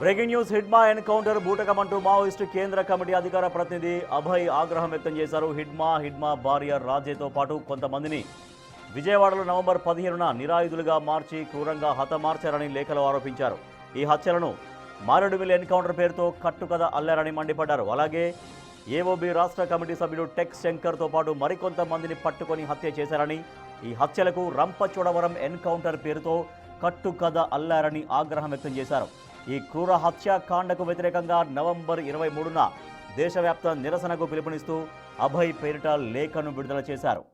Breaking news Hidma encounter బూటకమంటూ Maoist కేంద్ర కమిటీ అధికార ప్రతినిధి అభయ్ ఆగ్రహం వ్యక్తం చేశారు. హిడ్మా భార్య రాజేతో పాటు కొంతమందిని విజయవాడలో నవంబర్ 15న నిరాయుధులుగా మార్చి క్రూరంగా హతమార్చారని లేఖలో ఆరోపించారు. ఈ హత్యలను మారేడుమిల్లి ఎన్కౌంటర్ పేరుతో కట్టుకథ అల్లారని మండిపడ్డారు. అలాగే ఏఓబీ రాష్ట్ర కమిటీ సభ్యుడు టెక్ శంకర్తో పాటు మరికొంతమందిని పట్టుకొని హత్య చేశారని, ఈ హత్యలకు రంపచోడవరం ఎన్కౌంటర్ పేరుతో కట్టుకథ అల్లారని ఆగ్రహం వ్యక్తం చేశారు. ఈ క్రూర హత్యాకాండకు వ్యతిరేకంగా నవంబర్ 23న దేశవ్యాప్త నిరసనకు పిలుపునిస్తూ అభయ్ పేరిట లేఖను విడుదల చేశారు.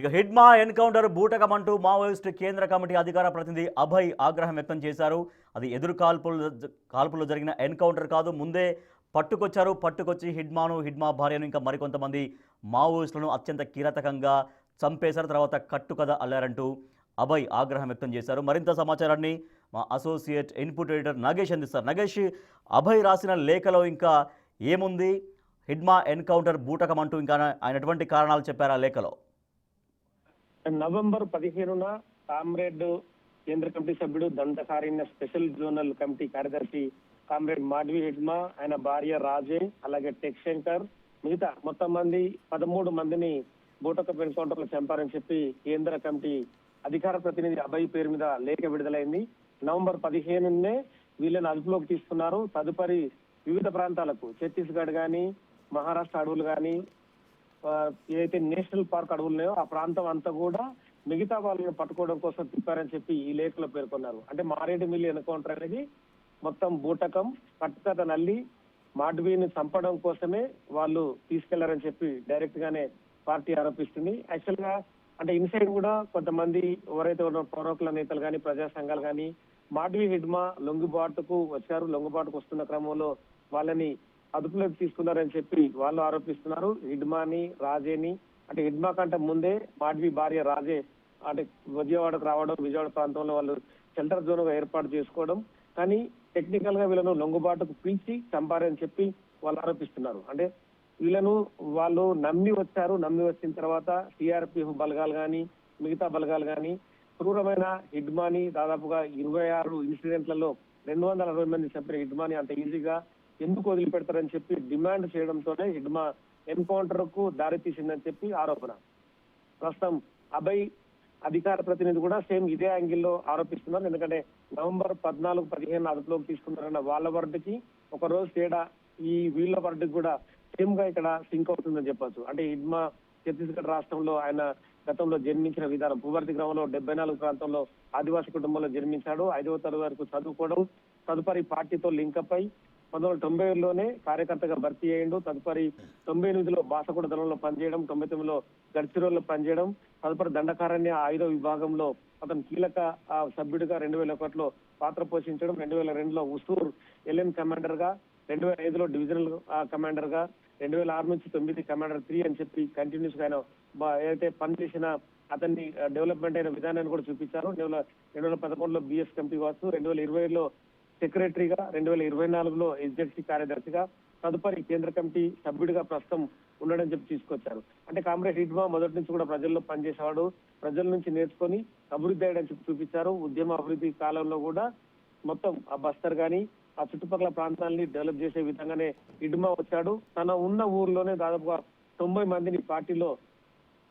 ఇక హిడ్మా ఎన్కౌంటర్ బూటకమంటూ మావోయిస్టు కేంద్ర కమిటీ అధికార ప్రతినిధి అభయ్ ఆగ్రహం వ్యక్తం చేశారు. అది ఎదురు కాల్పులు జరిగిన ఎన్కౌంటర్ కాదు, ముందే పట్టుకొచ్చి హిడ్మా భార్యను ఇంకా మరికొంతమంది మావోయిస్టులను అత్యంత కీలకంగా చంపేశారు. తర్వాత కట్టుకథ అల్లారంటూ అభయ్ ఆగ్రహం వ్యక్తం చేశారు. మరింత సమాచారాన్ని మా అసోసియేట్ ఇన్పుట్ ఎడిటర్ నగేష్ అందిస్తారు. నగేష్, అభయ్ రాసిన లేఖలో ఇంకా ఏముంది? హిడ్మా ఎన్కౌంటర్ బూటకమంటూ ఇంకా ఆయన ఎటువంటి కారణాలు చెప్పారు ఆ లేఖలో? నవంబర్ 15న కామ్రేడ్ కేంద్ర కమిటీ సభ్యుడు దండకారణ్య స్పెషల్ జోనల్ కమిటీ కార్యదర్శి కామ్రేడ్ మాడ్వి హిడ్మా, ఆయన భార్య రాజే, అలాగే టెక్ శంకర్, మిగతా మొత్తం 13 మందిని బూటకపు ఎన్కౌంటర్ లో చంపారని చెప్పి కేంద్ర కమిటీ అధికార ప్రతినిధి అభయ్ పేరు మీద లేఖ విడుదలైంది. నవంబర్ 15నే వీళ్ళని అదుపులోకి తీసుకున్నారు. తదుపరి వివిధ ప్రాంతాలకు ఛత్తీస్గఢ్ కానీ, మహారాష్ట్ర అడవులు కానీ, ఏదైతే నేషనల్ పార్క్ అడవులు ఉన్నాయో ఆ ప్రాంతం అంతా కూడా మిగతా వాళ్ళని పట్టుకోవడం కోసం తిప్పారని చెప్పి ఈ లేఖలో పేర్కొన్నారు. అంటే మారేడుమిల్లి ఎన్కౌంటర్ అనేది మొత్తం బూటకం, కట్టుకథ నల్లి మాడ్వీని చంపడం కోసమే వాళ్ళు తీసుకెళ్లారని చెప్పి డైరెక్ట్ గానే పార్టీ ఆరోపిస్తుంది. యాక్చువల్ గా అంటే ఇన్సైడ్ కూడా కొంతమంది ఎవరైతే ఉన్న పౌరకుల నేతలు కానీ, ప్రజా సంఘాలు కానీ మాడ్వి హిడ్మా లొంగుబాటుకు వచ్చారు. లొంగుబాటుకు వస్తున్న క్రమంలో వాళ్ళని అదుపులోకి తీసుకున్నారని చెప్పి వాళ్ళు ఆరోపిస్తున్నారు. హిడ్మాని, రాజేని, అంటే హిడ్మా కంటే ముందే మాడ్వి భార్య రాజే అంటే విజయవాడకు రావడం, విజయవాడ ప్రాంతంలో వాళ్ళు షెల్టర్ జోన్ గా ఏర్పాటు చేసుకోవడం, కానీ టెక్నికల్ గా వీళ్ళను లొంగుబాటుకు పిలిచి చంపారని చెప్పి వాళ్ళు ఆరోపిస్తున్నారు. అంటే వీళ్ళను వాళ్ళు నమ్మి వచ్చిన తర్వాత సిఆర్పిఎఫ్ బలగాలు కానీ, మిగతా బలగాలు కానీ క్రూరమైన హిడ్మాని దాదాపుగా 26 ఇన్సిడెంట్లలో 260 మంది చంపిన హిడ్మాని అంత ఈజీగా ఎందుకు వదిలిపెడతారని చెప్పి డిమాండ్ చేయడంతోనే హిడ్మా ఎన్కౌంటర్ కు దారి తీసిందని చెప్పి ఆరోపణ. ప్రస్తుతం అభయ్ అధికార ప్రతినిధి కూడా సేమ్ ఇదే యాంగిల్లో ఆరోపిస్తున్నారు. ఎందుకంటే నవంబర్ 14, 15 అదుపులోకి తీసుకున్నారన్న వాళ్ళ వర్డ్కి ఒక రోజు తేడా ఈ వీళ్ళ వర్డ్కి కూడా సేమ్ గా ఇక్కడ సింక్ అవుతుందని చెప్పొచ్చు. అంటే హిడ్మా ఛత్తీస్గఢ్ రాష్ట్రంలో ఆయన గతంలో జన్మించిన విధానం, పువర్తి గ్రామంలో 74 ప్రాంతంలో ఆదివాసీ కుటుంబంలో జన్మించాడు. 5వ తరగతి వరకు చదువుకోవడం, తదుపరి పార్టీతో లింకప్ అయి 1990లోనే కార్యకర్తగా భర్తీ అయ్యిండు. తదుపరి 98లో బాసకుడ దళంలో పనిచేయడం, 99లో గడ్చిరోల్లో పనిచేయడం, తదుపరి దండకారణ్య 5వ విభాగంలో అతను కీలక సభ్యుడిగా 2001లో పాత్ర పోషించడం, 2002లో ఉసూర్ ఎల్ఎన్ కమాండర్ గా, 2005లో డివిజనల్ కమాండర్ గా, 2006 నుంచి 9 కమాండర్ 3 అని చెప్పి కంటిన్యూస్ గా ఆయన ఏదైతే పనిచేసిన అతన్ని డెవలప్మెంట్ అయిన విధానాన్ని కూడా చూపించారు. 2011లో బిఎస్ కమిటీ కావచ్చు, 2020లో సెక్రటరీగా, 2024లో ఎస్జెడ్సీ కార్యదర్శిగా, తదుపరి కేంద్ర కమిటీ సభ్యుడిగా ప్రస్తుతం ఉండడం చెప్పి తీసుకొచ్చారు. అంటే కామ్రేడ్ హిడ్మా మొదటి నుంచి కూడా ప్రజల్లో పనిచేసేవాడు, ప్రజల నుంచి నేర్చుకొని అభివృద్ధి అయ్యడం చెప్పి చూపించారు. ఉద్యమ అభివృద్ధి కాలంలో కూడా మొత్తం ఆ బస్తర్ గానీ ఆ చుట్టుపక్కల ప్రాంతాలని డెవలప్ చేసే విధంగానే హిడ్మా వచ్చాడు. తన ఉన్న ఊర్లోనే దాదాపుగా 90 మందిని పార్టీలో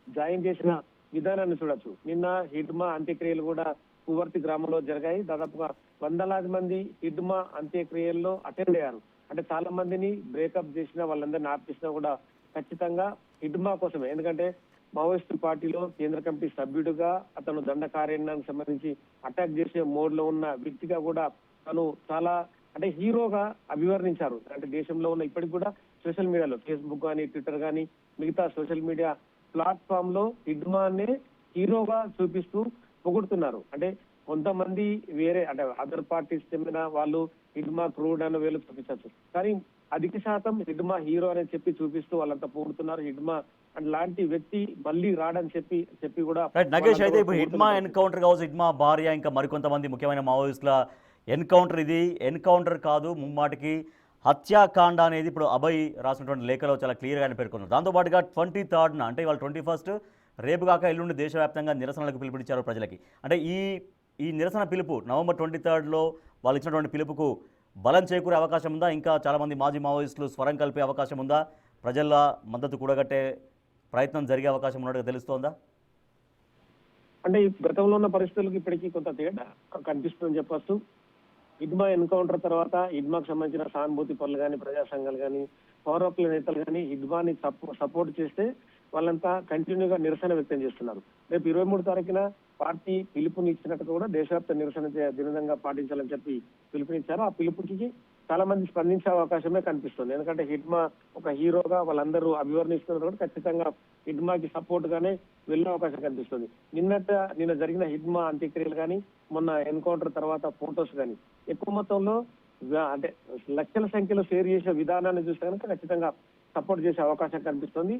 జాయిన్ చేసిన విధానాన్ని చూడొచ్చు. నిన్న హిడ్మా అంత్యక్రియలు కూడా పువర్తి గ్రామంలో జరిగాయి. దాదాపుగా 100లాది మంది హిడ్మా అంత్యక్రియల్లో అటెండ్ అయ్యారు. అంటే చాలా మందిని బ్రేకప్ చేసిన వాళ్ళందరినీ ఆర్పిస్తున్నా కూడా ఖచ్చితంగా హిడ్మా కోసమే. ఎందుకంటే మావోయిస్టు పార్టీలో కేంద్ర కమిటీ సభ్యుడిగా అతను దండకారణ్యానికి సంబంధించి అటాక్ చేసే మోడ్ లో ఉన్న వ్యక్తిగా కూడా తను చాలా అంటే హీరోగా అభివర్ణించారు. అంటే దేశంలో ఉన్న ఇప్పటికి కూడా సోషల్ మీడియాలో ఫేస్బుక్ కానీ, ట్విట్టర్ కానీ, మిగతా సోషల్ మీడియా ప్లాట్ఫామ్ లో హిడ్మానే హీరోగా చూపిస్తూ పొగుడుతున్నారు. అంటే కొంతమంది వేరే అంటే అదర్ పార్టీస్ చెందిన వాళ్ళు హిడ్మా క్రూడ్ అన్న వేలు చూపించవచ్చు, కానీ అధిక శాతం హిడ్మా హీరో అని చెప్పి చూపిస్తూ వాళ్ళంతా పొగుడుతున్నారు. హిడ్మా లాంటి వ్యక్తి మళ్ళీ రాడని చెప్పి కూడా రైట్ నగేష్, అయితే ఇప్పుడు హిడ్మా ఎన్కౌంటర్ కావచ్చు, హిడ్మా భార్య ఇంకా మరికొంతమంది ముఖ్యమైన మావోయిస్టుల ఎన్కౌంటర్, ఇది ఎన్కౌంటర్ కాదు ముమ్మాటికి హత్యాకాండ అనేది ఇప్పుడు అభయ్ రాసినటువంటి లేఖలో చాలా క్లియర్గా ఆయన పేర్కొన్నారు. దాంతోపాటుగా 23rd అంటే ఇవాళ 21st, రేపు కాక ఎల్లుండి దేశవ్యాప్తంగా నిరసనలకు పిలుపునిచ్చారు ప్రజలకి. అంటే ఈ నిరసన పిలుపు నవంబర్ 23rd వాళ్ళు ఇచ్చినటువంటి పిలుపుకు బలం చేకూరే అవకాశం ఉందా? ఇంకా చాలామంది మాజీ మావోయిస్టులు స్వరం కలిపే అవకాశం ఉందా? ప్రజల మద్దతు కూడగట్టే ప్రయత్నం జరిగే అవకాశం ఉన్నట్టుగా తెలుస్తోందా? అంటే ఈ గతంలో ఉన్న పరిస్థితులకు ఇప్పటికీ కొంత తేడా కనిపిస్తుందని చెప్పొచ్చు. హిడ్మా ఎన్కౌంటర్ తర్వాత హిడ్మాకు సంబంధించిన సానుభూతి పనులు కానీ, ప్రజా సంఘాలు కానీ, పౌర హక్కుల నేతలు కానీ హిడ్మాని సపోర్ట్ చేస్తే వాళ్ళంతా కంటిన్యూగా నిరసన వ్యక్తం చేస్తున్నారు. రేపు 23 తారీఖున పార్టీ పిలుపునిచ్చినట్టు కూడా దేశవ్యాప్త నిరసన దినంగా పాటించాలని చెప్పి పిలుపునిచ్చారు. ఆ పిలుపుకి చాలా మంది స్పందించే అవకాశమే కనిపిస్తుంది. ఎందుకంటే హిడ్మా ఒక హీరోగా వాళ్ళందరూ అభివర్ణిస్తున్నారు కూడా ఖచ్చితంగా హిడ్మాకి సపోర్ట్ గానే వెళ్ళే అవకాశం కనిపిస్తుంది. నిన్న జరిగిన హిడ్మా అంత్యక్రియలు కానీ, మొన్న ఎన్కౌంటర్ తర్వాత ఫోటోస్ కానీ ఎక్కువ మొత్తంలో అంటే లక్షల సంఖ్యలో షేర్ చేసే విధానాన్ని చూస్తే కనుక ఖచ్చితంగా సపోర్ట్ చేసే అవకాశం కనిపిస్తుంది.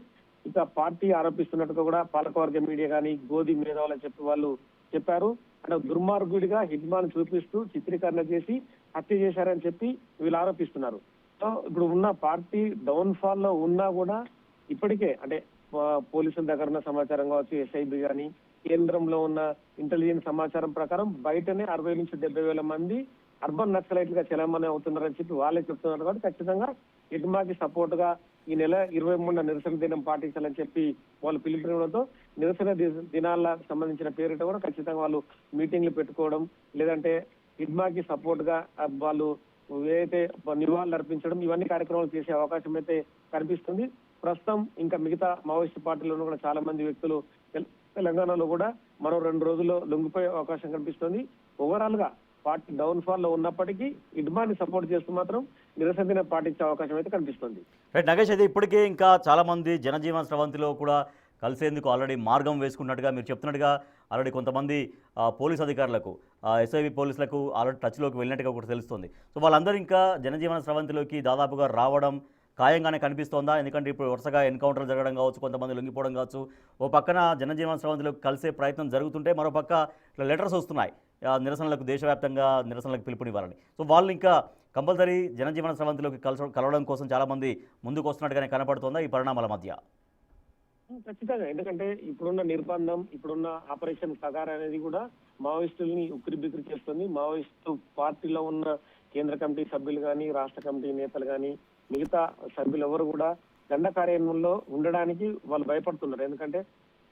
ఇక పార్టీ ఆరోపిస్తున్నట్టుగా కూడా పాలకవర్గ మీడియా కానీ, గోధి మేధావులని చెప్పి వాళ్ళు చెప్పారు. అంటే దుర్మార్గుడిగా హిడ్మాను చూపిస్తూ చిత్రీకరణ చేసి హత్య చేశారని చెప్పి వీళ్ళు ఆరోపిస్తున్నారు. సో ఇప్పుడు ఉన్న పార్టీ డౌన్ ఫాల్ లో ఉన్నా కూడా ఇప్పటికే అంటే పోలీసుల దగ్గర ఉన్న సమాచారం కావచ్చు, ఎస్ఐబి కానీ, కేంద్రంలో ఉన్న ఇంటెలిజెన్స్ సమాచారం ప్రకారం బయటనే 60 నుంచి 70,000 మంది అర్బన్ నక్సలైట్లు గా చలామణి అవుతున్నారని చెప్పి వాళ్ళే చెప్తున్నారు. కాబట్టి ఖచ్చితంగా హిడ్మాకి సపోర్ట్ గా ఈ నెల 23న నిరసన దినం పాటించాలని చెప్పి వాళ్ళు పిలుపునివ్వడంతో నిరసన దినాలకు సంబంధించిన పేరిట కూడా ఖచ్చితంగా వాళ్ళు మీటింగ్లు పెట్టుకోవడం, లేదంటే హిడ్మాకి సపోర్ట్ గా వాళ్ళు ఏదైతే నివాళులు అర్పించడం, ఇవన్నీ కార్యక్రమాలు చేసే అవకాశం అయితే కనిపిస్తుంది. ప్రస్తుతం ఇంకా మిగతా మావోయిస్టు పార్టీలో కూడా చాలా మంది వ్యక్తులు తెలంగాణలో కూడా మరో 2 రోజుల్లో లొంగిపోయే అవకాశం కనిపిస్తుంది. ఓవరాల్ గా పార్టీ డౌన్ ఫాల్ లో ఉన్నప్పటికీ హిడ్మాని సపోర్ట్ చేస్తూ మాత్రం నిరసన దినం పాటించే అవకాశం అయితే కనిపిస్తుంది. రైట్ నగేష్, అయితే ఇప్పటికే ఇంకా చాలామంది జనజీవన స్రవంతిలో కూడా కలిసేందుకు ఆల్రెడీ మార్గం వేసుకున్నట్టుగా మీరు చెప్తున్నట్టుగా ఆల్రెడీ కొంతమంది పోలీస్ అధికారులకు, ఎస్ఐబి పోలీసులకు ఆల్రెడీ టచ్లోకి వెళ్ళినట్టుగా కూడా తెలుస్తుంది. సో వాళ్ళందరూ ఇంకా జనజీవన స్రవంతిలోకి దాదాపుగా రావడం ఖాయంగానే కనిపిస్తోందా? ఎందుకంటే ఇప్పుడు వరుసగా ఎన్కౌంటర్ జరగడం కావచ్చు, కొంతమంది లొంగిపోవడం కావచ్చు, ఓ పక్కన జనజీవన స్రవంతిలోకి కలిసే ప్రయత్నం జరుగుతుంటే మరో పక్క ఇట్లా లెటర్స్ వస్తున్నాయి నిరసనలకు, దేశవ్యాప్తంగా నిరసనలకు పిలుపునివ్వాలని. సో వాళ్ళు ఇంకా కంపల్సరీ జనజీవన స్రవంతిలోకి కలవడం కోసం చాలామంది ముందుకు వస్తున్నట్టుగానే కనపడుతోందా ఈ పరిణామాల మధ్య? ఖచ్చితంగా, ఎందుకంటే ఇప్పుడున్న నిర్బంధం, ఇప్పుడున్న ఆపరేషన్ కగార్ అనేది కూడా మావోయిస్టుల్ని ఉక్కిరిబిక్కిరి చేస్తుంది. మావోయిస్టు పార్టీలో ఉన్న కేంద్ర కమిటీ సభ్యులు కానీ, రాష్ట్ర కమిటీ నేతలు కానీ, మిగతా సభ్యులు ఎవరు కూడా దండ కార్యంలో ఉండడానికి వాళ్ళు భయపడుతున్నారు. ఎందుకంటే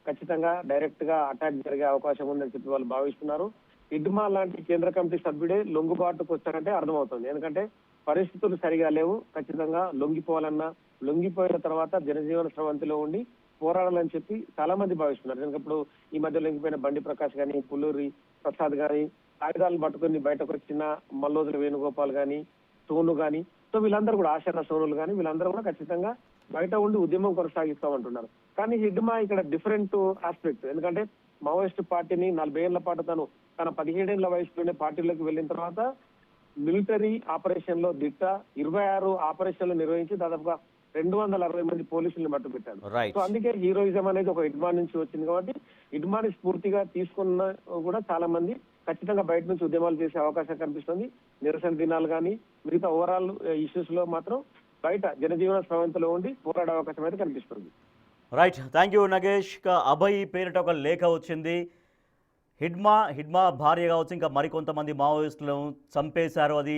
ఖచ్చితంగా డైరెక్ట్ గా అటాక్ జరిగే అవకాశం ఉందని చెప్పి వాళ్ళు భావిస్తున్నారు. హిడ్మా లాంటి కేంద్ర కమిటీ సభ్యుడే లొంగుబాటుకు వచ్చారంటే అర్థమవుతుంది. ఎందుకంటే పరిస్థితులు సరిగా లేవు. ఖచ్చితంగా లొంగిపోవాలన్నా, లొంగిపోయిన తర్వాత జనజీవన స్రవంతిలో ఉండి పోరాడాలని చెప్పి చాలా మంది భావిస్తున్నారు. ఎందుకంటే ఇప్పుడు ఈ మధ్య లొంగిపోయిన బండి ప్రకాష్ గాని, పుల్లూరి ప్రసాద్ గాని, ఆయుధాలు పట్టుకుని బయటకు వచ్చిన మల్లోజుల వేణుగోపాల్ గాని, సోను గాని, సో వీళ్ళందరూ కూడా ఆశర సోనులు కానీ వీళ్ళందరూ కూడా ఖచ్చితంగా బయట ఉండి ఉద్యమం కొనసాగిస్తామంటున్నారు. కానీ హిడ్మా ఇక్కడ డిఫరెంట్ ఆస్పెక్ట్. ఎందుకంటే మావోయిస్టు పార్టీని 40 ఏళ్ల పాటు తన 17 ఏళ్ల వయసులోనే పార్టీలోకి వెళ్ళిన తర్వాత మిలిటరీ ఆపరేషన్ లో దిట్ట 26 ఆపరేషన్లు నిర్వహించి దాదాపుగా 260 మంది పోలీసుల్ని మట్టు పెట్టారు. సో అందుకే హీరోయిజం అనేది ఒక హిడ్మా నుంచి వచ్చింది. కాబట్టి హిడ్మాని స్ఫూర్తిగా తీసుకున్న కూడా చాలా మంది ఖచ్చితంగా బయట నుంచి ఉద్యమాలు చేసే అవకాశం కనిపిస్తుంది. నిరసన దినాలు కానీ, మిగతా ఓవరాల్ ఇష్యూస్ లో మాత్రం బయట జనజీవన స్రవంతిలో ఉండి పోరాడే అవకాశం అయితే కనిపిస్తుంది. Right, thank you Nagesh. Abhay పేరిట ఒక లేఖ వచ్చింది. హిడ్మా భార్య కావచ్చు, ఇంకా మరికొంతమంది మావోయిస్టులను చంపేశారు, అది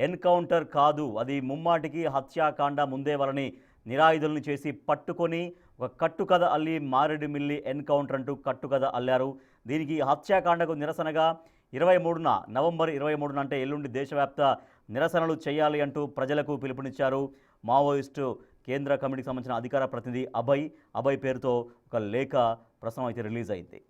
ఎన్కౌంటర్ కాదు, అది ముమ్మాటికి హత్యాకాండ, ముందే వాళ్ళని నిరాయుధులను చేసి పట్టుకొని ఒక కట్టుకథ అల్లి మారేడుమిల్లి ఎన్కౌంటర్ అంటూ కట్టుకథ అల్లారు. దీనికి హత్యాకాండకు నిరసనగా నవంబర్ 23న అంటే ఎల్లుండి దేశవ్యాప్త నిరసనలు చేయాలి అంటూ ప్రజలకు పిలుపునిచ్చారు. మావోయిస్టు కేంద్ర కమిటీకి సంబంధించిన అధికార ప్రతినిధి అభయ్ పేరుతో ఒక లేఖ ప్రస్తుతం అయితే రిలీజ్ అయింది.